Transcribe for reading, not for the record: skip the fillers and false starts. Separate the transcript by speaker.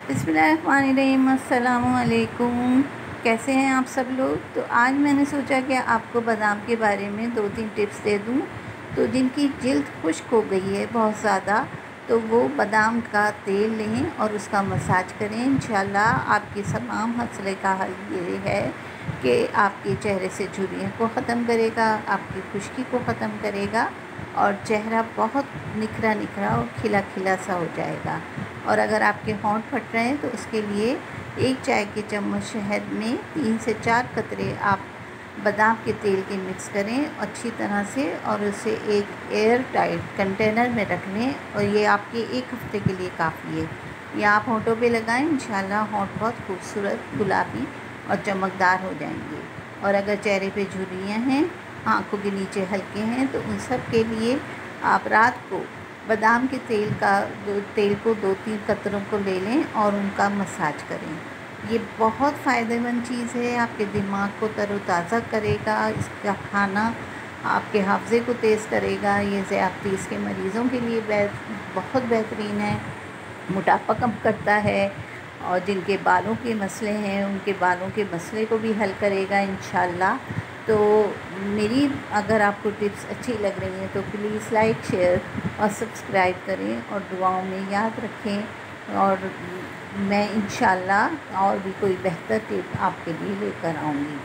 Speaker 1: बिस्मिल्लाहिर्रहमानिर्रहीम। अस्सलामुअलैकुम। कैसे हैं आप सब लोग। तो आज मैंने सोचा कि आपको बादाम के बारे में 2-3 टिप्स दे दूं। तो जिनकी जिल्द खुश्क हो गई है बहुत ज़्यादा, तो वो बादाम का तेल लें और उसका मसाज करें। इंशाल्लाह आपकी तमाम मसले का हल ये है कि आपके चेहरे से झुर्रियों को ख़त्म करेगा, आपकी खुश्की को ख़त्म करेगा और चेहरा बहुत निखरा निखरा और खिला खिला सा हो जाएगा। और अगर आपके होंठ फट रहे हैं तो उसके लिए 1 चाय के चम्मच शहद में 3 से 4 कतरे आप बादाम के तेल के मिक्स करें अच्छी तरह से और उसे एक एयर टाइट कंटेनर में रख लें और ये आपके 1 हफ़्ते के लिए काफ़ी है। या आप होंठों पे लगाएं, इंशाल्लाह होंठ बहुत खूबसूरत गुलाबी और चमकदार हो जाएंगे। और अगर चेहरे पे झुर्रियाँ हैं, आँखों के नीचे हल्के हैं, तो उन सब के लिए आप रात को बादाम के तेल को 2-3 कतरों को ले लें और उनका मसाज करें। ये बहुत फ़ायदेमंद चीज़ है, आपके दिमाग को तरोताज़ा करेगा। इसका खाना आपके हाफ़्ज़े को तेज़ करेगा। ये ज़्यादतीस के मरीज़ों के लिए बहुत बेहतरीन है। मोटापा कम करता है और जिनके बालों के मसले हैं उनके बालों के मसले को भी हल करेगा इंशाल्लाह। तो मेरी अगर आपको टिप्स अच्छी लग रही हैं तो प्लीज़ लाइक, शेयर और सब्सक्राइब करें और दुआओं में याद रखें। और मैं इंशाल्लाह और भी कोई बेहतर टिप आपके लिए लेकर आऊँगी।